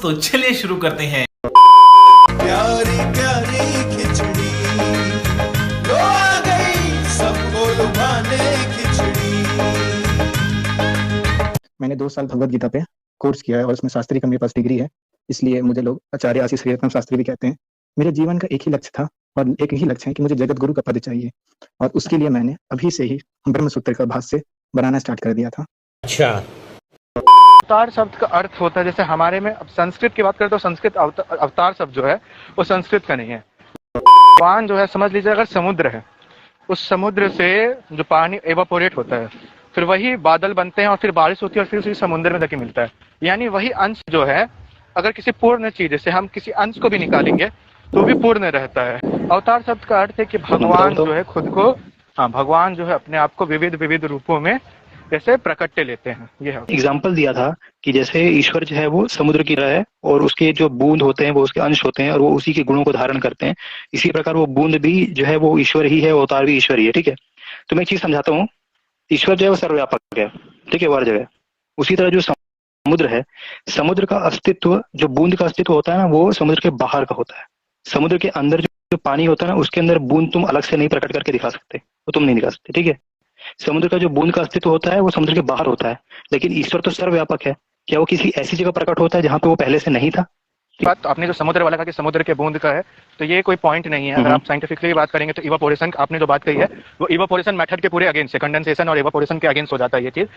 तो चलिए शुरू करते हैं। प्यारी प्यारी खिचड़ी लो आ गई सबको लुभाने खिचड़ी। मैंने 2 साल भगवत गीता पे कोर्स किया है और उसमें शास्त्री का मेरे पास डिग्री है, इसलिए मुझे लोग आचार्य आशीष श्रीरत्नम शास्त्री भी कहते हैं। मेरे जीवन का एक ही लक्ष्य था और एक ही लक्ष्य है कि मुझे जगत गुरु का पद चाहिए, और उसके लिए मैंने अभी से ही ब्रह्मसूत्र का भाष्य बनाना स्टार्ट कर दिया था। अच्छा, अवतार शब्द का अर्थ होता है, जैसे हमारे में अब संस्कृत की बात करें तो संस्कृत अवतार शब्द जो है वो संस्कृत का नहीं है। भगवान जो है, समझ लीजिए अगर समुद्र है, उस समुद्र से जो पानी एवापोरेट होता है, फिर वही बादल बनते हैं और फिर बारिश होती है और फिर उसी समुद्र में जाके मिलता है। यानी वही अंश जो है, अगर किसी पूर्ण चीज से हम किसी अंश को भी निकालेंगे तो भी पूर्ण रहता है। अवतार शब्द का अर्थ है कि भगवान जो है खुद को, भगवान जो है अपने आप को विविध विविध रूपों में जैसे प्रकट्य लेते हैं। ये है एग्जाम्पल दिया था कि जैसे ईश्वर जो है वो समुद्र की तरह है और उसके जो बूंद होते हैं वो उसके अंश होते हैं और वो उसी के गुणों को धारण करते हैं। इसी प्रकार वो बूंद भी जो है वो ईश्वर ही है, अवतार भी ईश्वर ही है। ठीक है, तो मैं एक चीज समझाता हूँ। ईश्वर जो है वो सर्वव्यापक है, ठीक है, वो हर जगह। उसी तरह जो समुद्र है, समुद्र का अस्तित्व, जो बूंद का अस्तित्व होता है ना, वो समुद्र के बाहर का होता है। समुद्र के अंदर जो पानी होता है ना, उसके अंदर बूंद तुम अलग से नहीं प्रकट करके दिखा सकते, वो तुम नहीं दिखा सकते। ठीक है, समुद्र का जो बूंद का अस्तित्व होता है वो समुद्र के बाहर होता है। लेकिन ईश्वर तो सर्वव्यापक है। क्या वो किसी ऐसी जगह प्रकट होता है जहां पे वो पहले से नहीं था? बात आपने जो समुद्र वाला कहा कि समुद्र के बूंद का है, तो ये कोई पॉइंट नहीं है। अगर आप साइंटिफिकली बात करेंगे तो इवापोरेशन, आपने जो बात कही है वो इवापोरेशन मेथड के पूरे अगेंस्ट है, कंडेंसेशन और इवापोरेशन के अगेंस्ट हो जाता है ये चीज।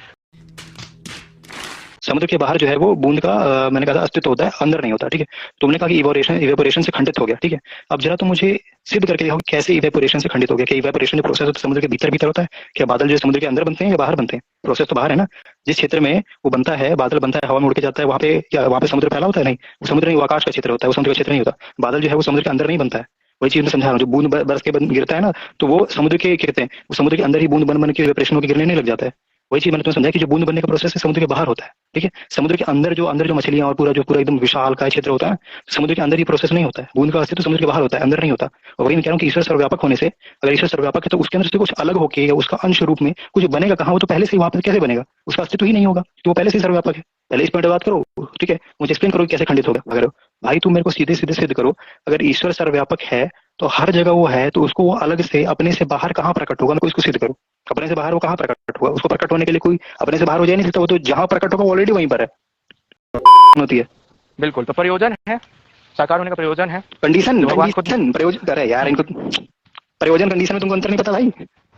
समुद्र के बाहर जो है वो बूंद का मैंने कहा था अस्तित्व होता है, अंदर नहीं होता। ठीक है, तुमने कहा कि इवेपोरेशन से खंडित हो गया। ठीक है, अब जरा तुम मुझे सिद्ध करके दिखाओ कैसे इवेपोरेशन से खंडित हो गया। क्या इवेपोरेशन जो प्रोसेस होता है समुद्र के भीतर भीतर होता है? क्या बादल जो समुद्र के अंदर बनते हैं या बाहर बनते हैं? प्रोसेस तो बाहर है ना। जिस क्षेत्र में वो बनता है, बादल बनता है, हवा में उड़ के जाता है, वहाँ पे क्या वहाँ पे समुद्र फैला होता है? नहीं, वो समुद्र नहीं, वो आकाश का क्षेत्र होता है, वो समुद्र का क्षेत्र नहीं होता। बादल जो है वो समुद्र के अंदर नहीं बनता है। वही चीज मैं समझा रहा हूँ, जो बूंद बरस के गिरता है ना, तो वो समुद्र के गिरते हैं, वो समुद्र के अंदर ही बूंद बन बन के इवेपोरेशन होकर गिरने नहीं लग जाता है। वही चीज मैंने तुम्हें समझा कि जो बूंद बनने का प्रोसेस है समुद्र के बाहर होता है। ठीक है, समुद्र के अंदर जो मछलियां और पूरा एकदम विशाल का क्षेत्र होता है, समुद्र के अंदर ही प्रोसेस नहीं होता है। बूंद का अस्तित्व समुद्र के बाहर होता है, अंदर नहीं होता। और वही मैं कह रहा हूँ कि ईश्वर सर्वव्यापक होने से, अगर ईश्वर सर्वव्यापक है तो उसके अंदर से कुछ अलग होके या उसका अंश रूप में कुछ बनेगा कहाँ? वो तो पहले से ही वहां पर कैसे बनेगा? उसका अस्तित्व ही नहीं होगा, तो वो पहले से ही सर्वव्यापक है। पहले इस पॉइंट पर बात करो। ठीक है, मुझे एक्सप्लेन करो कैसे खंडित होगा। अगर भाई तुम मेरे को सीधे सीधे सिद्ध करो, अगर ईश्वर सर्वव्यापक है तो हर जगह वो है, तो उसको वो अलग से अपने से बाहर कहाँ प्रकट होगा? मैं इसको सिद्ध करूँ। अपने से बाहर वो कहाँ प्रकट हुआ? उसको प्रकट होने के लिए कोई अपने से बाहर हो जाए नहीं सकता। वो तो जहां प्रकट होगा ऑलरेडी वहीं पर है होती है। बिल्कुल, तो प्रयोजन है, साकार होने का प्रयोजन है, कंडीशन प्रयोजन कर यार इनको। प्रयोजन कंडीशन में तुमको अंतर नहीं पता भाई।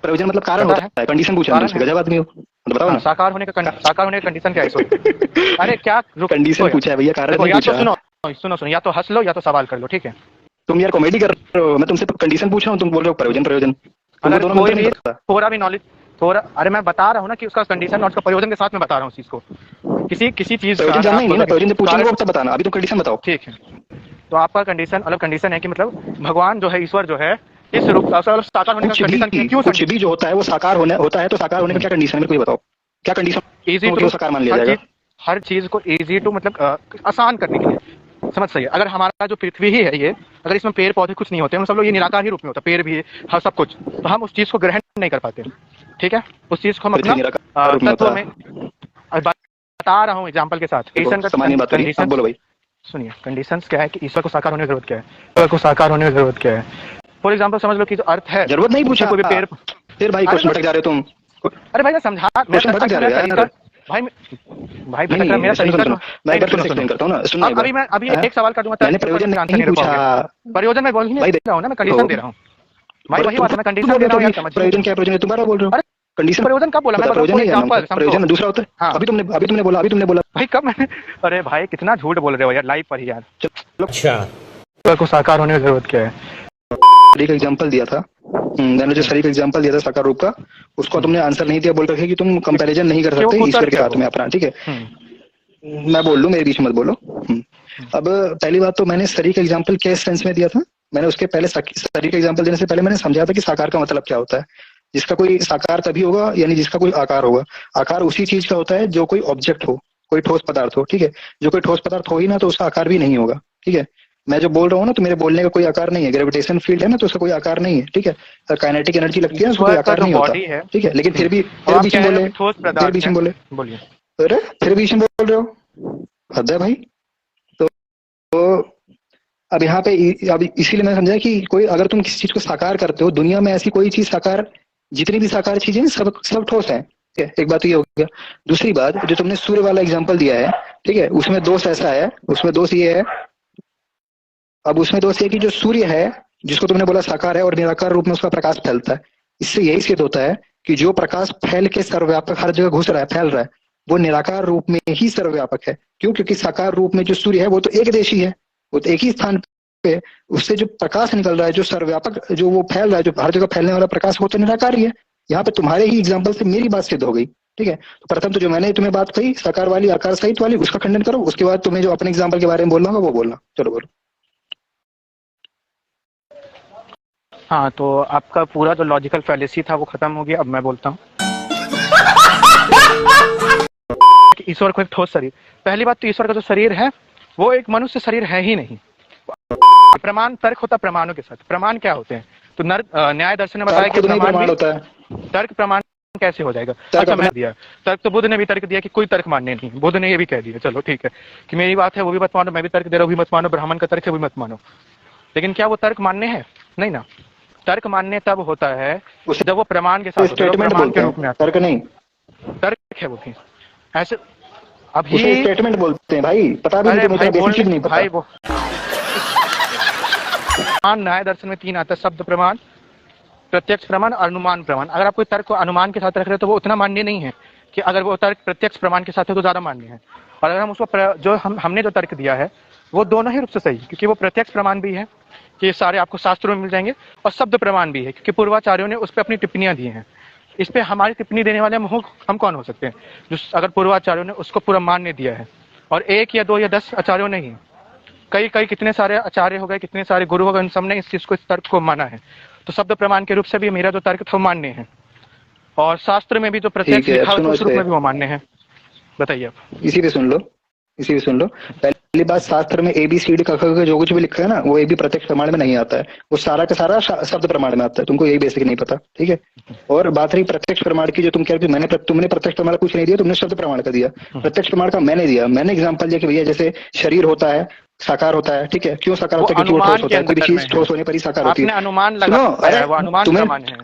प्रयोजन मतलब कारण होता है, कंडीशन पूछा है, गजब आदमी हो, तो बताओ ना। साकार होने का कंडीशन क्या है? अरे क्या कंडीशन पूछा है भैया, कारण नहीं पूछा। सुनो, या तो हंस लो या तो सवाल कर लो। ठीक है, तुम यार कॉमेडी कर रहे हो, मैं तुमसे कंडीशन पूछ रहा हूँ, तुम बोल रहे हो प्रयोजन। अगर कोई भी थोड़ा भी नॉलेज, अरे मैं बता रहा हूँ ना कि उसका कंडीशन और उसका प्रयोजन के साथ में बता रहा हूँ चीज को। किसी चीज प्रयोजन जानना ही नहीं ना, प्रयोजन पूछेंगे तब बताना, अभी तो कंडीशन बताओ। ठीक है, तो आपका कंडीशन अलग कंडीशन है कि मतलब भगवान जो है, ईश्वर जो है, इस रूप साकार होने का कंडीशन क्यों? कुछ भी जो होता है वो साकार होता है, तो साकार होने का क्या कंडीशन है? मेरे को बताओ, क्या कंडीशन इजी टू साकार मान लिया जाएगा? हर चीज को इजी टू मतलब आसान करने के लिए, समझ सही है। अगर हमारा जो पृथ्वी ही है ये, अगर इसमें पेड़ पौधे कुछ नहीं होते, हम सब लोग ये निराकार ही रूप में होता, पेड़ भी हर सब कुछ, तो हम उस चीज को ग्रहण नहीं कर पाते। ठीक है, उस चीज को हम अपना तत्व में बता रहा हूँ एग्जाम्पल के साथ। कंडीशन बोलो भाई। सुनिए, कंडीशंस क्या है कि ईश्वर को साकार होने की जरूरत क्या है, ईश्वर को साकार होने की जरूरत क्या है। फॉर एग्जाम्पल समझ लो कि जो अर्थ है, जरूरत नहीं पूछा, कोई पेड़ फिर भाई क्वेश्चन भटक जा रहे हो तुम। अरे भाई मैं समझा, भटक जा रहे हो भाई मेरा तरीका मैं एक्सप्लेन करता हूँ ना, सुनिए। अभी एक सवाल कर दूंगा, मैंने प्रयोजन नहीं पूछा। प्रयोजन में बोल ही नहीं रहा हूँ ना, मैं कंडीशन दे रहा हूँ भाई। वही बात है, मैं कंडीशन दे रहा हूँ। प्रयोजन क्या? प्रयोजन तुम्हारा बोल रहे हो। कंडीशन प्रयोजन कब बोला? प्रयोजन दूसरा होता है। अभी तुमने बोला भाई कब मैंने? अरे भाई कितना झूठ बोल रहे हो यार, लाइव पर ही यार। अच्छा, को साकार होने की जरूरत क्या है? शरीर का एग्जांपल दिया था, मैंने जो शरीर का एग्जांपल दिया था साकार रूप का, उसको तुमने आंसर नहीं दिया, बोल रखे कि तुम कंपैरिजन नहीं कर सकते ईश्वर के साथ में अपना। ठीक है, मैं बोल लूं, मेरे बीच मत बोलो। अब पहली बात तो मैंने शरीर का एग्जांपल किस सेंस में दिया था? मैंने उसके पहले शरीर का एग्जांपल देने से पहले मैंने समझा था कि साकार का मतलब क्या होता है। जिसका कोई साकार तभी होगा, यानी जिसका कोई आकार होगा। आकार उसी चीज का होता है जो कोई ऑब्जेक्ट हो, कोई ठोस पदार्थ हो। ठीक है, जो कोई ठोस पदार्थ हो ही ना तो उसका आकार भी नहीं होगा। ठीक है, मैं जो बोल रहा हूँ ना, तो मेरे बोलने का कोई आकार नहीं है। ग्रेविटेशन फील्ड है ना, तो उसका कोई आकार नहीं है। ठीक है, काइनेटिक एनर्जी लगती है, उसका कोई आकार नहीं होता। ठीक है, लेकिन फिर बीच में बोले, बोलिए, फिर बीच में बोल रहे हो, हद है भाई। अब यहाँ पे अब इसीलिए मैं समझा कि कोई अगर तुम किसी चीज को साकार करते हो, दुनिया में ऐसी कोई चीज साकार, जितनी भी साकार चीजें सब ठोस है। ठीक है, एक बात तो ये हो गया। दूसरी बात, जो तुमने सूर्य वाला एग्जांपल दिया है, ठीक है, उसमें दोष ऐसा है, उसमें दोष ये है, अब उसमें दोष ये कि जो सूर्य है जिसको तुमने बोला साकार है और निराकार रूप में उसका प्रकाश फैलता है, इससे यही सिद्ध होता है कि जो प्रकाश फैल के सर्वव्यापक हर जगह घुस रहा है, फैल रहा है, वो निराकार रूप में ही सर्वव्यापक है। क्यों? क्योंकि साकार रूप में जो सूर्य है वो तो एक देशी है, वो तो एक ही स्थान पे, उससे जो प्रकाश निकल रहा है, जो सर्वव्यापक, जो वो फैल रहा है, जो हर जगह फैलने वाला प्रकाश, वो तो निराकार ही है। यहाँ पे तुम्हारे ही एग्जाम्पल से मेरी बात सिद्ध हो गई। ठीक है, तो प्रथम तो जो मैंने तुम्हें बात कही साकार वाली, आकार सहित वाली, उसका खंडन करो, उसके बाद तुम्हें जो अपने एग्जाम्पल के बारे में बोलना होगा वो बोलना। चलो बोलो। हाँ, तो आपका पूरा जो लॉजिकल फैलेसी था वो खत्म हो गया। अब मैं बोलता हूँ ईश्वर को एक ठोस शरीर, पहली बात तो ईश्वर का जो शरीर है वो एक मनुष्य शरीर है ही नहीं। प्रमाण तर्क होता है प्रमाणों के साथ। प्रमाण क्या होते हैं? तो न्याय दर्शन ने बताया कि प्रमाण होता है। तर्क प्रमाण कैसे हो जाएगा? अच्छा, मैं दिया तर्क, तो बुद्ध ने भी तर्क दिया कि कोई तर्क मानने नहीं। बुद्ध ने ये भी कह दिया, चलो ठीक है कि मेरी बात है वो भी मत मानो, मैं भी तर्क दे रहा हूँ, भी मत मानो, ब्राह्मण का तर्क है वो भी मत मानो। लेकिन क्या वो तर्क मानने हैं? नहीं ना। तर्क मानने तब होता है जब वो प्रमाण के साथ स्टेटमेंट के रूप में, तर्क नहीं, तर्क है वो भी ऐसे। अभी स्टेटमेंट बोलते हैं भाई, पता भी नहीं, बेसिक नहीं पता भाई। वो न्याय दर्शन में 3 आता है, शब्द प्रमाण, प्रत्यक्ष प्रमाण, अनुमान प्रमाण। अगर आप कोई तर्क को अनुमान के साथ रख रहे हो तो वो उतना मान्य नहीं है कि अगर वो तर्क प्रत्यक्ष प्रमाण के साथ है तो ज्यादा मान्य है। और अगर हम उसको जो हमने जो तर्क दिया है वो दोनों ही रूप से सही, क्योंकि वो प्रत्यक्ष प्रमाण भी है कि ये सारे आपको शास्त्रों में मिल जाएंगे, और शब्द प्रमाण भी है क्योंकि पूर्वाचार्यों ने उस पर अपनी टिप्पणियां दी हैं। इस पे हमारी टिप्पणी देने वाले हम कौन हो सकते हैं जो अगर पूर्वाचार्यों ने उसको पूरा मान्य दिया है? और 1 या 2 या 10 आचार्यों ने ही, कई कितने सारे आचार्य हो गए, कितने सारे गुरु हो गए, उन सबने इस चीज को, इस तर्क को माना है। तो शब्द प्रमाण के रूप से भी मेरा जो तर्क था मान्य है, और शास्त्र में भी जो प्रत्यक्ष लिखा है उस रूप में भी वो मान्य है। बताइए आप। इसी पे सुन लो। पहली बात, शास्त्र में ABCD का जो कुछ भी लिखा है ना, वो भी प्रत्यक्ष प्रमाण में नहीं आता है, वो सारा का सारा शब्द प्रमाण में आता है। तुमको यही बेसिक नहीं पता, ठीक है। और बात रही प्रत्यक्ष प्रमाण की, जो तुम कह रहे हो तुमने प्रत्यक्ष प्रमाण कुछ नहीं दिया, तुमने शब्द प्रमाण का दिया। प्रत्यक्ष प्रमाण का मैंने दिया, मैंने एग्जाम्पल दिया कि भैया जैसे शरीर होता है, साकार होता है, ठीक है। क्यों साकार होता है? क्योंकि वो ठोस होता है, कोई भी चीज ठोस होने पर ही साकार होती है। अनुमान लगा,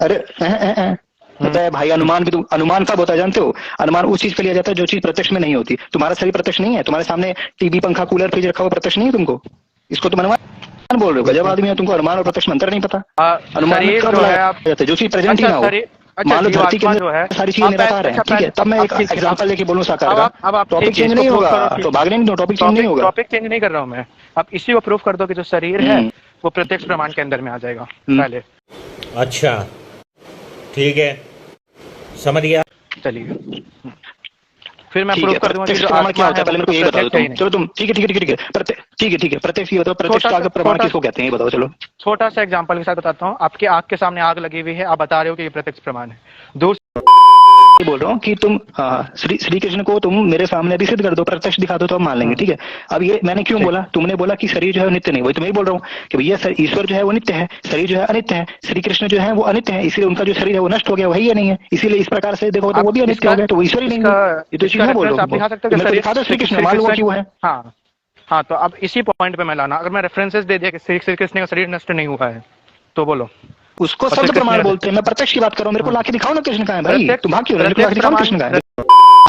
अरे होता है भाई, अनुमान भी, तुम अनुमान कब होता है जानते हो? अनुमान उस चीज पे लिया जाता है जो चीज प्रत्यक्ष में नहीं होती। तुम्हारा शरीर प्रत्यक्ष नहीं है, तुम्हारे सामने टीवी, पंखा, कूलर, फ्रिज रखा हुआ प्रत्यक्ष नहीं है तुमको, इसको तुम अनुमान बोल रहे हो। गजब आदमी है, तुमको अनुमान और प्रत्यक्ष में अंतर नहीं पता। अनुमान जो चीज प्रेजेंट ही ना हो, मान लो धरती के अंदर सारी चीजें निराकार है, ठीक है, तब मैं एक एग्जांपल लेके बोलूं साकार का। अब टॉपिक चेंज नहीं होगा तो भागने नहीं दो, टॉपिक चेंज नहीं होगा। टॉपिक चेंज नहीं कर रहा हूँ मैं, अब इसी को प्रूफ कर दो कि जो शरीर है वो प्रत्यक्ष प्रमाण के अंदर में आ जाएगा पहले। अच्छा ठीक है, समझ गया। चलिए फिर मैं प्रूफ कर दूंगा कि जो प्रमाण क्या होता है, पहले मेरे को ये बता दो तुम। चलो तुम, ठीक है प्रत्यक्ष ये बताओ, प्रत्यक्ष का प्रमाण किसको कहते हैं ये बताओ। चलो छोटा सा एग्जांपल के साथ बताता हूँ। आपकी आंख के सामने आग लगी हुई है, आप बता रहे हो कि ये प्रत्यक्ष प्रमाण है। बोल रहा हूँ कि तुम श्री कृष्ण को तुम मेरे सामने अभी सिद्ध कर दो, प्रत्यक्ष दिखा दो तो हम मान लेंगे, ठीक है। अब ये मैंने क्यों बोला? तुमने बोला कि शरीर जो है नित्य नहीं, वही तो मैं बोल रहा हूँ कि भैया ईश्वर जो है वो नित्य है, शरीर जो है अनित्य है, श्री कृष्ण जो है वो अनित्य है, इसलिए उनका जो शरीर है वो नष्ट हो गया, वही है नहीं है, इसीलिए इस प्रकार से देखो तो वो भी अनित्य हो गया, तो वो ईश्वर ही नहीं है। ये तो चीज बोल रहा हूँ, दिखा दो श्री कृष्ण, मान लो कि वो है। हाँ, तो अब इसी पॉइंट पे मैं लाना, अगर मैं रेफरेंसेस दे दिया कि श्री कृष्ण का शरीर नष्ट नहीं हुआ है तो बोलो, उसको शब्द प्रमाण बोलते हैं। मैं प्रत्यक्ष की बात कर रहा हूँ, मेरे को लाके दिखाओ ना कृष्ण का है भाई, तुम भाग क्यों? मेरे को लाके दिखाओ कृष्ण का है।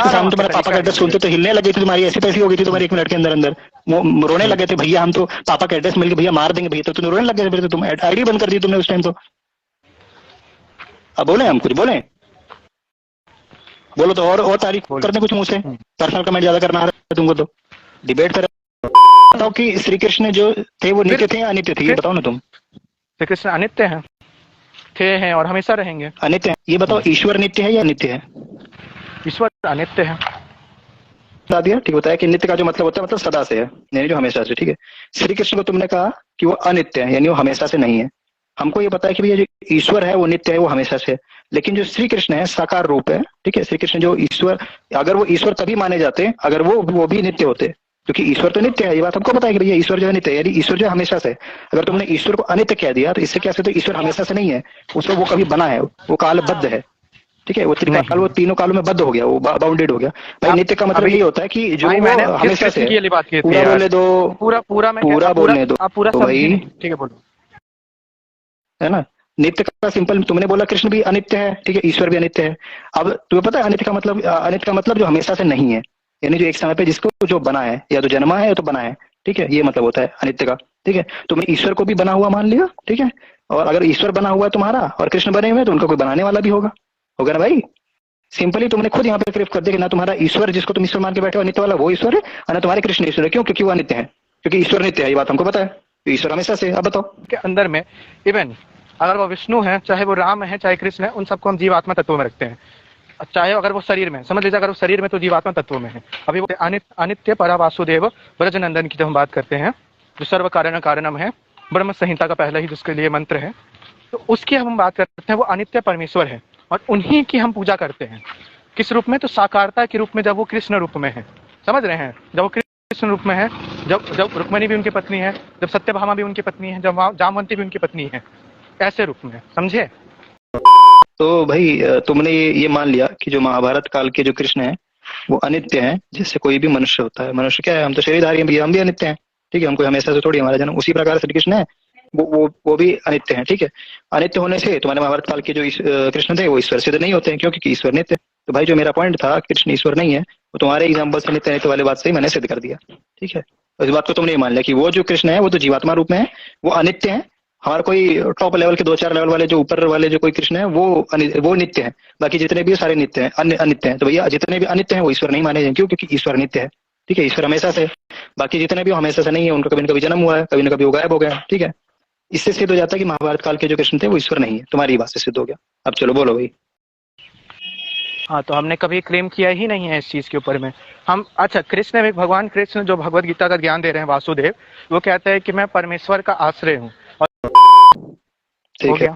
सामने तुम्हारे पापा का एड्रेस सुनते तो हिलने लगे थे, तुम्हारी ऐसी तैसी हो गई थी तुम्हारी 1 मिनट के अंदर रोने लगे थे, भैया हम तो पापा का एड्रेस मिल गया, भैया मार देंगे भैया, तो तुम रोने लगे थे, फिर तो तुम आईडी बंद कर दी तुमने उस टाइम। तो अब बोले, हम कुछ बोले, बोलो तो और तारीफ करते कुछ मुंह से, पर्सनल कमेंट ज्यादा करना आ रहा है तुमको, तो डिबेट कर बताओ कि श्री कृष्ण जो थे वो नित्य थे या अनित्य थे, ये बताओ ना तुम। श्री कृष्ण अनित्य हैं, थे हैं और हमेशा रहेंगे। अनित्य है, ये बताओ ईश्वर नित्य है या अनित्य है? ईश्वर अनित्य है। बता दिया, ठीक होता है कि नित्य का जो मतलब होता है मतलब सदा से है, यानी जो हमेशा से, ठीक है। श्री कृष्ण को तुमने कहा कि वो अनित्य है, यानी वो हमेशा से नहीं है। हमको ये पता है कि भैया जो ईश्वर है वो नित्य है, वो हमेशा से, लेकिन जो श्री कृष्ण है साकार रूप है, ठीक है। श्री कृष्ण जो ईश्वर, अगर वो ईश्वर तभी माने जाते अगर वो भी नित्य होते, क्योंकि ईश्वर तो नित्य है, ये बात हमको पता है कि भैया ईश्वर जो है नित्य है, यानी ईश्वर जो हमेशा से। अगर तुमने ईश्वर को अनित्य कह दिया तो इससे क्या कहते ईश्वर हमेशा से नहीं है, उसको वो कभी बना है, वो कालबद्ध है। ठीक है, वो त्रिकाल वो तीनों कालों में बद्ध हो गया, वो बाउंडेड हो गया भाई। नित्य का मतलब अभी- ये होता है कि जो भाई वो मैंने हमेशा किस से की वाली बात की थी पूरा यार? बोलने दो, पूरा मैं पूरा बोलने दो आप पूरा तो समझी भाई, नहीं, ठीक है बोलो। है ना। नित्य का सिंपल तुमने बोला कृष्ण भी अनित्य है, ठीक है, ईश्वर भी अनित्य है। अब तुम्हें पता है अनित्य का मतलब जो हमेशा से नहीं है, यानी जो एक समय पे जिसको जो बना है, या तो जन्मा है या तो बना है, ठीक है, ये मतलब होता है अनित्य का। ठीक है, तुमने ईश्वर को भी बना हुआ मान लिया, ठीक है, और अगर ईश्वर बना हुआ है तुम्हारा और कृष्ण बने हुए हैं तो उनका कोई बनाने वाला भी होगा ना भाई। सिंपली तुमने खुद यहाँ पे प्रूफ कर दिया कि ना तुम्हारा ईश्वर जिसको तुम ईश्वर मान के बैठे हो अनित्य वाला वो ईश्वर है, और ना तुम्हारे कृष्ण ईश्वर है। क्यों? क्योंकि वो अनित्य है, क्योंकि ईश्वर नित्य है, ये बात हमको पता है, ईश्वर हमेशा से। अब बताओ। के अंदर में इवन अगर वो विष्णु है, चाहे वो राम है, चाहे कृष्ण है, उन सबको हम जीवात्मा तत्व में रखते हैं। चाहे अगर वो शरीर में, समझ लीजिए अगर वो शरीर में तो जीवात्मा तत्व में है। अभी वो अनित्य परा वासुदेव ब्रजनंदन की जब हम बात करते हैं, जो सर्व कारण कारणम है, ब्रह्म संहिता का पहला ही जिसके लिए मंत्र है, तो उसकी हम बात करते हैं, वो अनित्य परमेश्वर है और उन्हीं की हम पूजा करते हैं। किस रूप में? तो साकारता के रूप में, जब वो कृष्ण रूप में है, समझ रहे हैं, जब वो कृष्ण रूप में है, जब रुक्मिणी भी उनकी पत्नी है, जब सत्यभामा भी उनकी पत्नी है, जब जामवंती भी उनकी पत्नी है, ऐसे रूप में, समझे। तो भाई तुमने ये मान लिया कि जो महाभारत काल के जो कृष्ण है वो अनित्य है, जिससे कोई भी मनुष्य होता है। मनुष्य क्या है? हम तो शरीरधारी हैं, हम भी अनित्य हैं, ठीक है, हमको हमेशा से थोड़ी हमारा जन्म। उसी प्रकार श्री कृष्ण है वो भी अनित्य है, ठीक है। अनित्य होने से तुम्हारे महाभारत काल के जो कृष्ण थे वो ईश्वर सिद्ध नहीं होते हैं, क्योंकि ईश्वर नित्य। तो भाई जो मेरा पॉइंट था कृष्ण ईश्वर नहीं है, वो तुम्हारे एग्जाम्पल से नित्य नित्य वाले बात से ही मैंने सिद्ध कर दिया, ठीक है। तो इस बात को तुमने मान लिया कि वो जो कृष्ण है वो तो जीवात्मा रूप में है, वो अनित्य है। हमारा कोई टॉप लेवल के 2-4 लेवल वाले जो ऊपर वाले जो कोई कृष्ण है वो नित्य है, बाकी जितने भी सारे नित्य हैं, अनित्य हैं। तो भैया जितने भी अनित्य हैं वो ईश्वर नहीं माने जाएंगे, क्यों? क्योंकि ईश्वर नित्य है, ठीक है, ईश्वर हमेशा से। बाकी जितने भी हमेशा से नहीं है, उनका कभी न कभी जन्म हुआ है, कभी न कभी वो गायब हो गया, ठीक है। इससे सिद्ध हो जाता है कि महाभारत काल के जो कृष्ण थे वो ईश्वर नहीं है। तुम्हारी बात से सिद्ध हो गया। अब चलो बोलो भाई। हाँ, तो हमने कभी क्लेम किया ही नहीं है इस चीज के ऊपर में। हम अच्छा, कृष्ण में भगवान कृष्ण जो भगवत गीता का ज्ञान दे रहे हैं, वासुदेव, वो कहते हैं कि मैं परमेश्वर का आश्रय हूँ। ठीक है,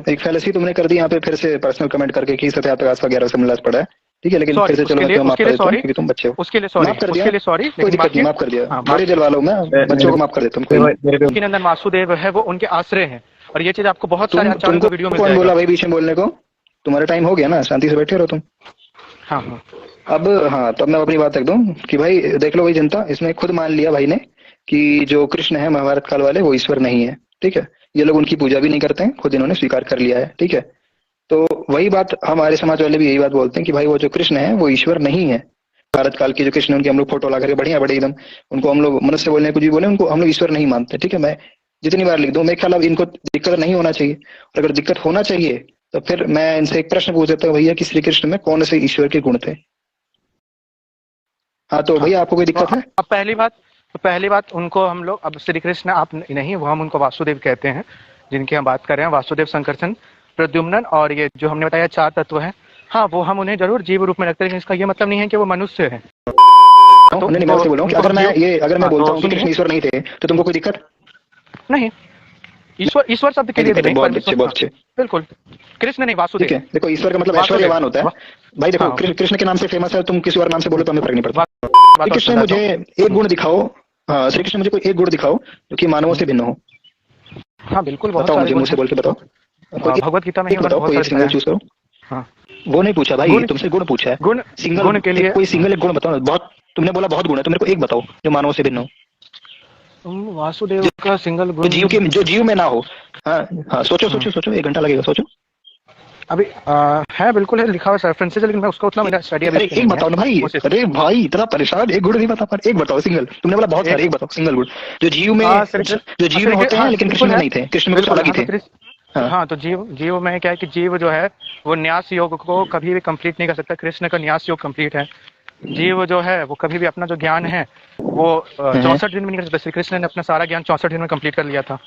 एक फैलेसी तुमने कर दी यहाँ पे फिर से पर्सनल कमेंट करके कि सत्या प्रकाश वगैरह से मिलास पड़ा है, ठीक है, लेकिन फिर से चलो मैं माफ कर देता हूँ क्योंकि तुम बच्चे हो। उसके लिए सॉरी, कोई दिक्कत नहीं, माफ कर दिया, बड़े दिल वाला हूँ मैं, बच्चों को माफ कर देता हूँ। नंदन वासुदेव है, वो उनके आश्रय हैं, और ये चीज आपको बहुत सारे आचार्यों को वीडियो में कौन बोला भाई बीच में बोलने को? तुम्हारा टाइम हो गया ना, शांति से बैठे रहो तुम। हाँ हाँ, अब हाँ, तब मैं अपनी बात रख दूं कि भाई देख लो भाई जनता, इसमें खुद मान लिया भाई ने कि जो कृष्ण है महाभारत काल वाले वो ईश्वर नहीं है, ठीक है। ये लोग उनकी पूजा भी नहीं करते हैं, खुद इन्होंने स्वीकार कर लिया है, ठीक है। तो वही बात हमारे समाज वाले भी यही बात बोलते हैं कि भाई वो जो कृष्ण है वो ईश्वर नहीं है। भारत काल के जो कृष्ण उनकी हम लोग फोटो ला करके बढ़िया बड़े एकदम, उनको हम लोग मनुष्य बोलने कुछ भी बोले, उनको हम लोग ईश्वर नहीं मानते, ठीक है। मैं जितनी बार लिख दूं, मेरे ख्याल अब इनको दिक्कत नहीं होना चाहिए, और अगर दिक्कत होना चाहिए तो फिर मैं इनसे एक प्रश्न पूछ देता हूँ भैया कि श्री कृष्ण में कौन से ईश्वर के गुण थे? हाँ तो भैया आपको कोई दिक्कत है? अब पहली बात उनको हम लोग, अब श्री कृष्ण आप नहीं, वो हम उनको वासुदेव कहते हैं, जिनकी हम बात कर रहे हैं, वासुदेव, संकर्षण, प्रद्युम्न, और ये जो हमने बताया 4 तत्व हैं। हाँ, वो हम उन्हें जरूर जीव रूप में रखते हैं, लेकिन इसका ये मतलब नहीं है कि वो मनुष्य है। तो नहीं, मैं बोल रहा हूँ कि अगर मैं बोलता हूँ कि कृष्ण ईश्वर नहीं थे तो तुमको कोई दिक्कत नहीं? ईश्वर शब्द के लिए नहीं, बहुत अच्छे, बिल्कुल। कृष्ण नहीं, वासुदेव। ठीक है, देखो ईश्वर का मतलब ऐश्वर्यवान होता है भाई। देखो कृष्ण के नाम से फेमस है, तुम किसी और नाम से बोलो तो हमें फर्क नहीं पड़ता। श्री कृष्ण मुझे एक गुण दिखाओ, हाँ श्री कृष्ण मुझे कोई एक गुण दिखाओ जो कि मानवों से भिन्न हो। हाँ बिल्कुल, बताओ मुझे, मुझसे बोल के बताओ। भगवत गीता में बताओ, कोई एक सिंगल चूज करो। हाँ, वो नहीं पूछा भाई, तुमसे गुण पूछा है। गुण के लिए कोई सिंगल एक गुण बताओ। बहुत तुमने बोला बहुत गुण है, तो मेरे को एक बताओ जो मानवों से भिन्न हो। वासुदेव का सिंगल गुण जो जीव में ना हो। हाँ सोचो 1 घंटा लगेगा, सोचो। अभी है, बिल्कुल है, लिखा हुआ रेफरेंसेस, लेकिन मैं उसका उतना मेरा स्टडी अभी एक बताओ ना भाई। अरे भाई इतना परेशान, एक गुण नहीं बता पा, एक बताओ सिंगल। तुमने बोला बहुत सारे, एक बताओ सिंगल गुण जो जीव में होते हैं लेकिन कृष्ण में नहीं थे, कृष्ण में कुछ अलग ही थे। हाँ, तो जीव में क्या है कि जीव जो है वो न्यास योग को कभी भी कंप्लीट नहीं कर सकता। कृष्ण का न्यास योग कंप्लीट है। जीव जो है वो कभी भी अपना जो ज्ञान है वो 64 दिन में नहीं कर सकता। श्री कृष्ण ने अपना सारा ज्ञान 64 दिन में कंप्लीट कर लिया था।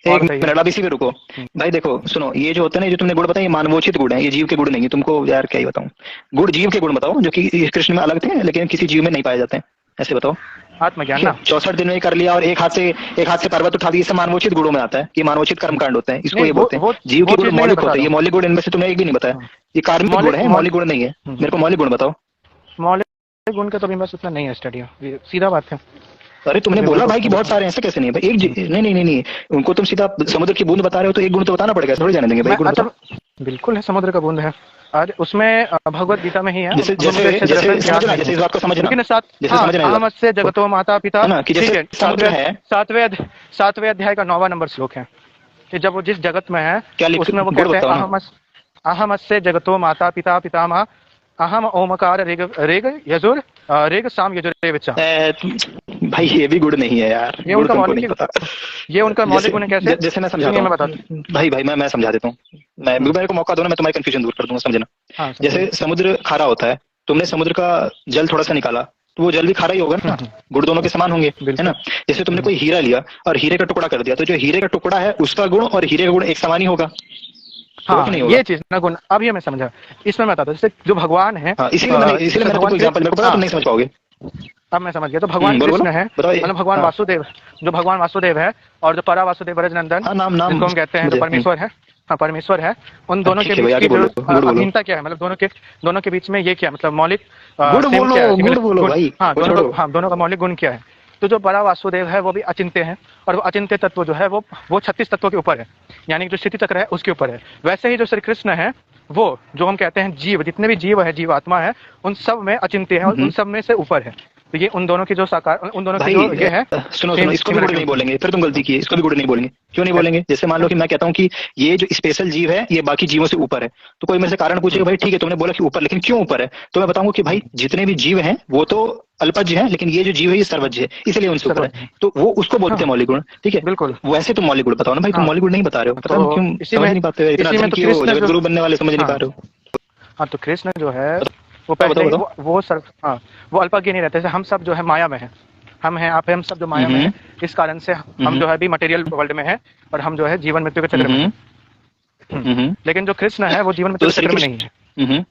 एक मिनट अब इसी में रुको भाई। देखो सुनो, ये जो होता है ना, जो तुमने गुण बताए, ये मानवोचित गुण है, ये जीव के गुण नहीं है। तुमको यार क्या ही बताऊं, गुण जीव के गुण बताओ जो कि कृष्ण में अलग थे लेकिन किसी जीव में नहीं पाए जाते हैं, ऐसे बताओ। आत्मज्ञान ना 64 दिन में कर लिया और एक हाथ से पर्वत उठा दिया, इससे मानवोचित गुणों में आता है। ये मानवोचित कर्मकांड होते हैं, इसको ये बोलते हैं। जीव के गुण मौलिक होते हैं, ये मौलिक गुण इनमें से तुमने एक भी नहीं बताया। ये कार्मिक गुण है, मौलिक गुण नहीं है। मेरे को मौलिक गुण बताओ। मौलिक गुण का तो भी बस उतना नहीं है स्टडी, सीधा बात है। अरे तुमने बोला भाई कि बहुत सारे हैं, ऐसा कैसे नहीं है भाई? नहीं, उनको तुम सीधा समुद्र की बूंद बता रहे हो तो एक गुण तो बताना पड़ेगा, थोड़ी जाने देंगे भाई। एक गुण बताओ। बिल्कुल है, समुद्र का बूंद है। और उसमें भगवत गीता में ही है। जैसे इस बात को समझना, जैसे समझना अहमद से जगतो माता पिता, है ना, कि जैसे समुद्र है, 7वें अध्याय का 9वां नंबर श्लोक है कि जब वो जिस जगत में है उसमें वो कहते हैं अहमद से जगतो माता पिता पितामह अहम ओमकार रेग यजुर रेग साम यजुर विचा। भाई ये भी गुण नहीं है यार, ये उनका मौलिक गुण है। कैसे? जैसे मैं समझाता हूँ भाई मैं समझा देता हूँ। मेरे को मौका दो ना, मैं तुम्हारी कंफ्यूजन दूर कर दूंगा, समझना। जैसे समुद्र खारा होता है, तुमने समुद्र का जल थोड़ा सा निकाला तो वो जल भी खारा ही होगा ना, गुण दोनों के समान होंगे, है ना। जैसे तुमने कोई हीरा लिया और हीरे का टुकड़ा कर दिया, तो जो हीरे का टुकड़ा है उसका गुण और हीरे का गुण एक समान ही होगा। हाँ, ये चीज ना गुण, अब ये मैं समझा। इसमें मैं बताता हूँ, जैसे जो भगवान है, इसीलिए मैंने तुमको एग्जांपल, मेरे को पता तुम नहीं समझ पाओगे। अब मैं समझ गया। तो भगवान कृष्ण है, मतलब भगवान वासुदेव, जो भगवान वासुदेव है, और जो परा वासुदेव ब्रजनंदन जिनको हम कहते हैं, जो परमेश्वर है, हाँ परमेश्वर है, उन दोनों के बीच की अभिन्नता क्या है? मतलब दोनों के बीच में ये क्या, मतलब मौलिक दोनों का मौलिक गुण क्या है? तो जो बड़ा वासुदेव है वो भी अचिंत्य है, और वो अचिंत्य तत्व जो है वो 36 तत्वों के ऊपर है, यानी जो स्थिति चक्र है उसके ऊपर है। वैसे ही जो श्री कृष्ण है, वो जो हम कहते हैं जीव, जितने भी जीव है, जीव आत्मा है, उन सब में अचिंत्य है और उन सब में से ऊपर है। तो ये उन दोनों की जो साकार, उन दोनों की जो ये है। सुनो, इसको भी गुण नहीं बोलेंगे, फिर तुम गलती की, इसको भी गुण नहीं बोलेंगे। क्यों नहीं बोलेंगे? जैसे मान लो कि मैं कहता हूँ कि ये जो स्पेशल जीव है ये बाकी जीवों से ऊपर है, तो कोई मेरे से कारण पूछेगा, भाई ठीक है तुमने बोला कि ऊपर, लेकिन क्यों ऊपर है? तो मैं बताऊंगा कि भाई जितने भी जीव हैं वो तो अल्पज्य है, लेकिन ये जो जीव है ये सर्वज्ञ है, इसलिए उनसे ऊपर है, तो वो उसको बोलते हैं मौलिक गुण। ठीक है, बिल्कुल। वैसे तुम मौलिक गुण बताओ ना भाई, तुम मौलिक गुण नहीं बता रहे हो, पता नहीं क्यों समझ नहीं पाते हो, इतना जगत गुरु बनने वाले समझ नहीं पा रहे हो। हाँ, तो कृष्ण जो है वो पहले वो अल्पज्ञ नहीं रहते। हम सब जो है माया में है, हम हैं, आप हैं, हम सब जो माया में है, इस कारण से हम जो है अभी मटेरियल वर्ल्ड में है, और हम जो है जीवन मृत्यु के चक्र में है। लेकिन जो कृष्ण है वो जीवन मृत्यु के चक्र में नहीं है,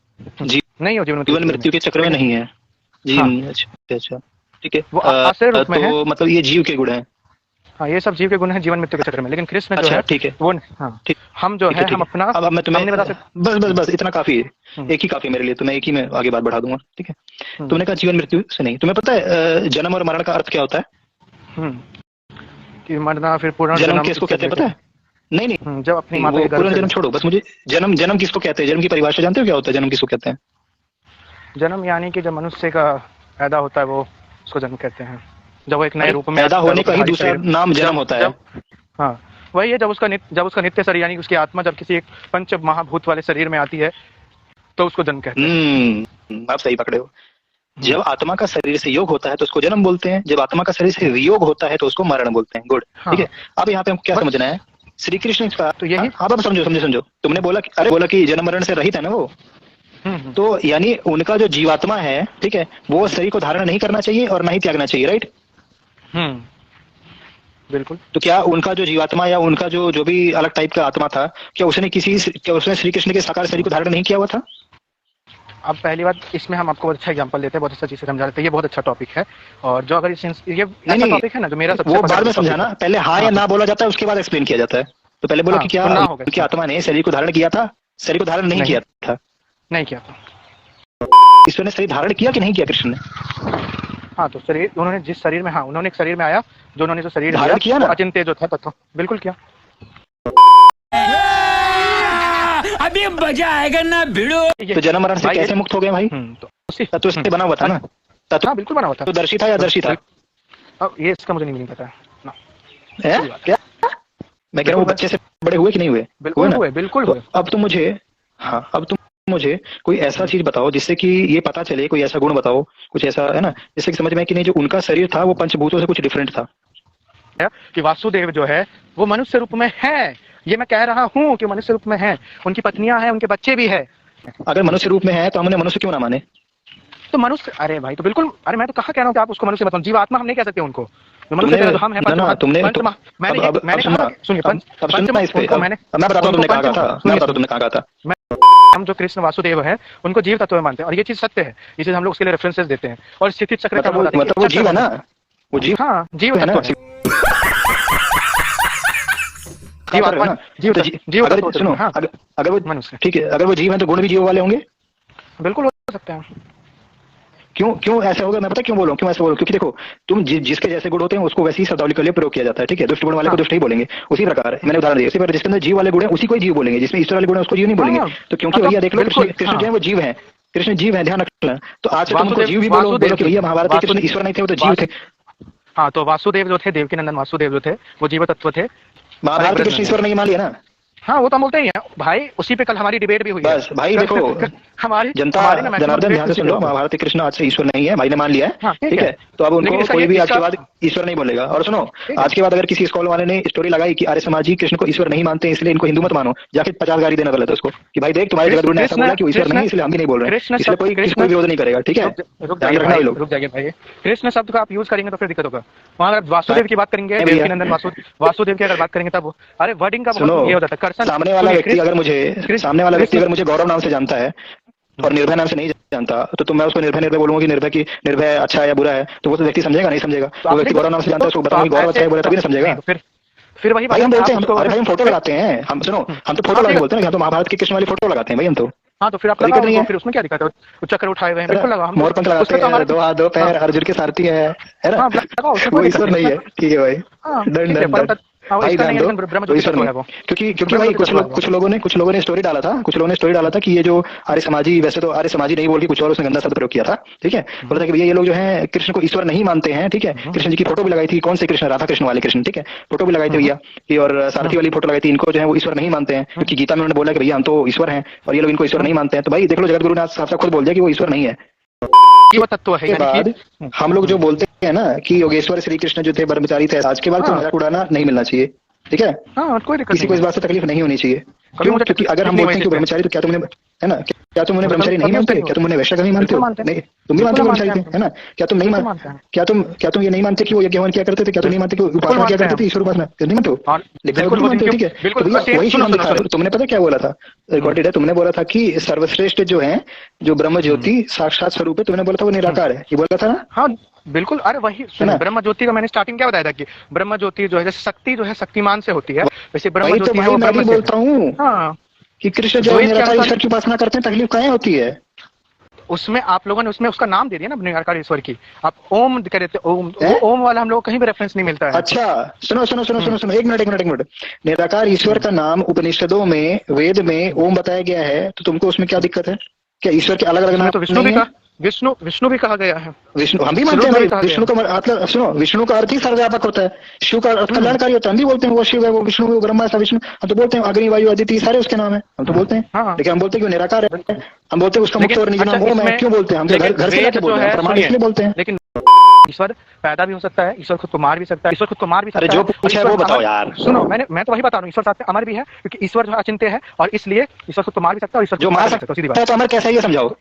नहीं हो जीवन मृत्यु के चक्र में नहीं है जी। अच्छा, ठीक है, वो आश्रय रूप में है, तो मतलब ये जीव के गुण है। हाँ, ये सब जीव के गुण है जीवन मृत्यु के चक्र में, लेकिन कृष्ण जो है ठीक है वो, हाँ हम जो है हम अपना, अब मैं तुम्हें बस इतना काफी है, एक ही काफी मेरे लिए, तो मैं एक ही में आगे बात बढ़ा दूंगा। ठीक है, तुमने कहा जीवन मृत्यु से नहीं, तुम्हें पता है जन्म और मरण का अर्थ क्या होता है? कि मरना, फिर पुनर्जन्म किसको कहते हैं पता है? नहीं, जब अपनी माता के पुनर्जन्म छोड़ो, बस मुझे जन्म किसको कहते हैं, जन्म की परिभाषा जानते हो क्या होता है? जन्म किसको कहते हैं? जन्म यानी कि जब मनुष्य का पैदा होता है वो उसको जन्म कहते हैं, जब वो एक नए रूप में पैदा होने का ही दूसरा नाम जन्म होता है। हाँ, वही है, जब उसका नित्य शरीर यानी उसकी आत्मा जब किसी एक पंच महाभूत वाले शरीर में आती है तो उसको जन्म कहते हैं। आप सही पकड़े हो। जब आत्मा का शरीर से योग होता है तो उसको जन्म बोलते हैं, जब आत्मा का शरीर से वियोग होता है तो उसको मरण बोलते हैं। गुड, ठीक है। अब यहाँ पे हमको क्या समझना है? श्री कृष्ण का तो यही, आप समझो। तुमने बोला कि जन्म मरण से रहित है ना वो, तो यानी उनका जो जीवात्मा है, ठीक है, वो शरीर को धारण नहीं करना चाहिए और नहीं त्यागना चाहिए, राइट? बिल्कुल। तो क्या उनका जो जीवात्मा या उनका जो भी अलग टाइप का आत्मा था, क्या उसने श्री कृष्ण के साकार शरीर को धारण नहीं किया हुआ था? अब पहली बात, इसमें हम आपको बहुत अच्छा एग्जांपल देते हैं, बहुत अच्छा चीज से समझा देते हैं, ये बहुत अच्छा टॉपिक है। और जो अगर ये अच्छा टॉपिक है ना, जो मेरा सबसे वो बाद में समझाना, पहले हाँ या ना बोला जाता है, उसके बाद एक्सप्लेन किया जाता है। तो पहले बोला कि क्या उनकी आत्मा ने शरीर को धारण किया था, शरीर को धारण नहीं किया था? नहीं किया था। ईश्वर ने शरीर धारण किया कि नहीं किया कृष्ण ने? हाँ, तो शरीर उन्होंने जिस शरीर में, हाँ उन्होंने एक शरीर में आया, जो उन्होंने जो शरीर धारण किया ना, अचिंत्य जो था तत्व, बिल्कुल किया। अभी मजा आएगा ना भिड़ो। तो जन्म मरण से कैसे मुक्त हो गए भाई? तो तत्व से बना हुआ था ना? तत्व हाँ बिल्कुल बना हुआ था। तो दर्शी था या दर्शी था? अब ये इसका मुझे नहीं पता ना। क्या मैं कह रहा हूँ, बच्चे से बड़े हुए कि नहीं हुए? बिल्कुल हुए। अब तुम मुझे कोई ऐसा चीज बताओ जिससे कि ये पता चले, कोई ऐसा गुण बताओ, कुछ ऐसा है ना, जिससे कि समझ में कि नहीं जो उनका शरीर था वो पंचभूतों से कुछ डिफरेंट था। कि वासुदेव जो है वो मनुष्य रूप में है, ये मैं कह रहा हूँ कि मनुष्य रूप में है, उनकी पत्नियां हैं, उनके बच्चे भी है। अगर मनुष्य रूप में है तो हमने मनुष्य क्यों ना माने? तो मनुष्य, अरे भाई, तो बिल्कुल, अरे मैं तो कहा कह रहा हूँ कि आप उसको मनुष्य बताओ, जीवात्मा हम नहीं कह सकते उनको। मैं बताता हूँ तुमने कहा था। हम जो कृष्ण वासुदेव है उनको जीव तत्व मानते हैं, और ये चीज सत्य है, ये चीज हम लोग उसके लिए रेफरेंसेस देते हैं। और स्थिति चक्र का मतलब वो जीव है ना, वो जीव, हाँ जीव है ना, जीव सुनो, अगर वो मनुष्य, ठीक है, अगर वो जीव है तो गुण भी जीव वाले होंगे? बिल्कुल हो सकते हैं। क्यों क्यों ऐसा होगा, मैं पता क्यों बोल रहा हूँ, क्यों ऐसा बोल रहा हूँ, क्योंकि देखो तुम जिसके जैसे गुण होते हैं उसको वैसी ही शब्दावली के लिए प्रयोग किया जाता है, ठीक है। दुष्ट गुण वाले को दुष्ट ही बोलेंगे, उसी प्रकार मैंने उदाहरण दिया, उसी प्रकार जिसके अंदर जीव वाले गुण है उसी को ही जीव बोलेंगे, जिसमें ईश्वर वाले गुण है उसको जीव नहीं बोलेंगे। तो क्योंकि भैया देख लो कृष्ण जो है वो जीव है, कृष्ण जीव है, ध्यान रखना। तो आज से तुमको जीव भी बोलो कि भैया महाभारत के कृष्ण ईश्वर नहीं थे, वो तो जीव थे। हाँ, तो वासुदेव जो थे, देवकी नंदन वासुदेव जो थे वो जीव तत्व थे। महाभारत के कृष्ण ईश्वर नहीं मान लिया ना। हाँ, वो तो हम बोलते ही हैं भाई, उसी पे कल हमारी डिबेट भी हुई है। बस भाई देखो हमारी जनता जनार्दन ध्यान से सुन लो, महाभारत के कृष्ण आज से ईश्वर नहीं है, भाई ने मान लिया है, ठीक है। तो अब उनको कोई भी आज के बाद ईश्वर नहीं बोलेगा। और सुनो, आज के बाद अगर किसी स्कॉल वाले ने स्टोरी लगाई कि आर्य समाज ही कृष्ण को ईश्वर नहीं मानते इसलिए इनको हिंदू मत मानो, जाके 50 गाली देना गलत है उसको कि भाई देख तुम्हारे जगत गुरु ने ऐसा बोला कि ईश्वर नहीं, इसलिए हम भी नहीं बोल रहे हैं, इसलिए कोई विरोध नहीं करेगा, ठीक है। रुक जाइए भाई, कृष्ण शब्द का आप यूज करेंगे तो फिर दिक्कत होगा। वहाँ अगर वासुदेव की बात करेंगे, देवकी नंदन वासुदेव की अगर बात करेंगे तब अरे वर्डिंग का ये होता है कर्षण। सामने वाला व्यक्ति अगर मुझे गौरव नाम से जानता है और निर्भय नाम से नहीं जानता, तो मैं उसको निर्भय बोलूंगा कि निर्भय अच्छा है या बुरा है, तो वो तो व्यक्ति समझेगा नहीं समझेगा। तो व्यक्ति गौरव नाम से जानता है, उसको बताऊंगा गौरव अच्छा है बुरा, तभी ना समझेगा। फिर वही भाई हम बोलते हैं, अरे भाई हम फोटो लगाते हैं, हम सुनो हम तो फोटो लगा बोलते हैं ना, हम तो महाभारत के कृष्ण वाली फोटो लगाते हैं भाई हम तो। हाँ, तो फिर आप दिक्कत नहीं है, फिर उसमें क्या दिक्कत है? चक्कर उठाए हुए हैं, बिल्कुल लगा, हम मोरपंख लगाते हैं, 2 हाथ 2 पैर, अर्जुन के सारथी है ना, वो ईश्वर नहीं है, ठीक है भाई। दंड भाई ध्यान दो, ईश्वर नहीं। क्योंकि भाई कुछ लोगों ने स्टोरी डाला था कि ये जो आर्य समाजी, वैसे तो आर्य समाजी नहीं बोल के कुछ और उसने गंदा शब्द प्रयोग किया था, ठीक है। बोला था कि भैया ये लोग जो है कृष्ण को ईश्वर नहीं मानते हैं, ठीक है। कृष्ण जी की फोटो भी लगाई थी, कौन से कृष्ण, राधा कृष्ण वाले कृष्ण, ठीक है, फोटो भी लगाई थी भैया की, और सारथी वाली फोटो लगाई थी। इनको जो है वो ईश्वर नहीं मानते हैं, क्योंकि गीता में उन्होंने बोला कि भैया हम तो ईश्वर हैं, और ये लोग इनको ईश्वर नहीं मानते हैं। तो भाई देख लो, जगत गुरु ने साफ साफ खुद बोल दिया कि वो ईश्वर नहीं है। तत्व है। बाद हम लोग जो बोलते हैं ना कि योगेश्वर श्री कृष्ण जो थे ब्रह्मचारी थे, आज के बाद मजाक उड़ाना नहीं मिलना चाहिए, ठीक है। हाँ, कोई दिक्कत किसी को इस बात से तकलीफ नहीं होनी चाहिए। क्यों? क्योंकि अगर हम बोलते हैं कि ब्रह्मचारी, तो क्या तुमने है ना, क्या तुम उन्हें ब्रह्मचारी नहीं मानते? क्या तुम उन्हें वैश्य नहीं मानते हो? नहीं, तुम भी मानते हो ब्रह्मचारी थे, है ना। क्या तुम नहीं मानते? क्या तुम ये नहीं मानते कि वो यज्ञ किया करते थे? क्या तुम नहीं मानते कि उपासना किया करते थे, ईश्वर उपासना नहीं मानते हो? मानते हो, ठीक है। वही तुमने पता क्या बोला था, रिकॉर्डेड है, तुमने बोला था कि सर्वश्रेष्ठ जो है, जो ब्रह्म ज्योति साक्षात स्वरूप है, तुमने बोला था वो निराकार है, ये बोला था ना। हाँ बिल्कुल, अरे वही ब्रह्म ज्योति का मैंने स्टार्टिंग क्या बताया था कि ब्रह्म ज्योति जो है जैसे शक्ति जो है शक्तिमान से होती है, वैसे ब्रह्म ज्योति है वो ब्रह्म से बोलता हूँ। हाँ, कि कृष्ण जो निराकार ईश्वर की उपासना करते हैं, तकलीफ कहाँ होती है? उसमें आप लोगों ने उसमें उसका नाम दे दिया ना निराकार ईश्वर की, आप ओम कह रहे थे, ओम वाला हम लोग कहीं भी रेफरेंस नहीं मिलता है। अच्छा सुनो, एक मिनट। निराकार ईश्वर का नाम उपनिषदों में, वेद में ओम बताया गया है, तो तुमको उसमें क्या दिक्कत है? क्या ईश्वर के अलग अलग नाम? तो विष्णु भी कहा गया है। विष्णु हम भी मानते हैं, विष्णु का मतलब सुनो, विष्णु का अर्थ ही सर्वव्यापक होता है, शिव का अर्थ कल्याणकारी होता है। हम भी बोलते हैं वो शिव है, वो विष्णु है, वो ब्रह्मा है, विष्णु। हम तो बोलते हैं अग्नि वायु आदित्य सारे उसके नाम है, हम तो बोलते हैं। लेकिन हम बोलते हैं कि निराकार है, हम बोलते हैं उसका मुक्त और निजी नाम ओम है। क्यों बोलते हैं? हम घर से लेके बोलते हैं, प्रमाण इसलिए बोलते हैं। लेकिन ईश्वर पैदा भी हो सकता है, ईश्वर खुद को मार भी सकता है, ईश्वर खुद को मार भी सकता है। जो पूछा है वो बताओ यार। सुनो, मैं तो वही बता रहा हूँ, ईश्वर साथ में अमर भी है, क्योंकि ईश्वर जो अचिंत्य है और इसलिए ईश्वर खुद को मार भी सकता है, और ईश्वर जो मार सकता है। सीधी बात है, तो अमर कैसा है ये समझाओ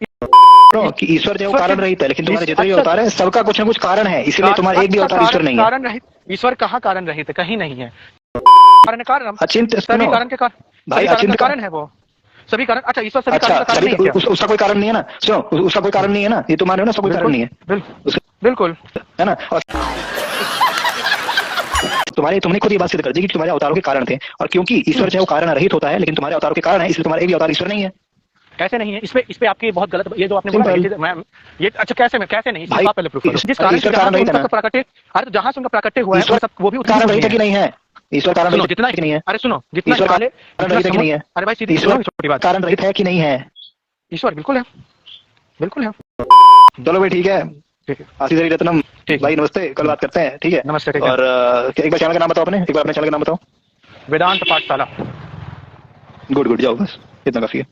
कि ईश्वर जो कारण रहित है, लेकिन तुम्हारे जितने भी अवतार है सबका कुछ न कुछ कारण है, इसलिए तुम्हारा एक भी अवतार ईश्वर नहीं है। कारण रहित ईश्वर कहाँ कारण रहित है? कहीं नहीं है। कारण अचिंत्य, सभी कारण के भाई अचिंत्य कारण है वो, सभी कारण। अच्छा, ईश्वर सभी कारण का कारण नहीं है, उसका कोई कारण नहीं है ना। सुनो, उसका कोई कारण नहीं है ना, ये तो मान रहे हो ना, उसका कोई कारण नहीं है, बिल्कुल है ना। तुमने खुद ये बात सिद्ध कर दी कि तुम्हारे अवतारों के कारण थे, और क्योंकि ईश्वर जो है वो कारण रहित होता है, लेकिन तुम्हारे अवतारों के कारण है, इसलिए तुम्हारा एक भी अवतार ईश्वर नहीं है। कैसे नहीं है? इस पे आपकी बहुत गलत, ये जो आपने बोला ये अच्छा कैसे नहीं, पहले प्रूफ करो। जिस कारण से प्राकट्य, अरे जहां से उनका प्राकट्य हुआ है वो भी कारण रहित है कि नहीं है? ईश्वर कारण रहित जितना नहीं है। अरे सुनो, जितना कारण रहित है कि नहीं है? अरे भाई सीधी छोटी बात, कारण रहित है कि नहीं है? ईश्वर बिल्कुल है, बिल्कुल है। चलो भाई ठीक है, आशीष रत्नम भाई नमस्ते, कल बात करते हैं, ठीक है। नमस्ते। और एक बार चैनल का नाम बताओ, एक बार अपने चैनल का नाम बताओ। वेदांत पाठशाला। गुड जाओ, बस इतना काफी है।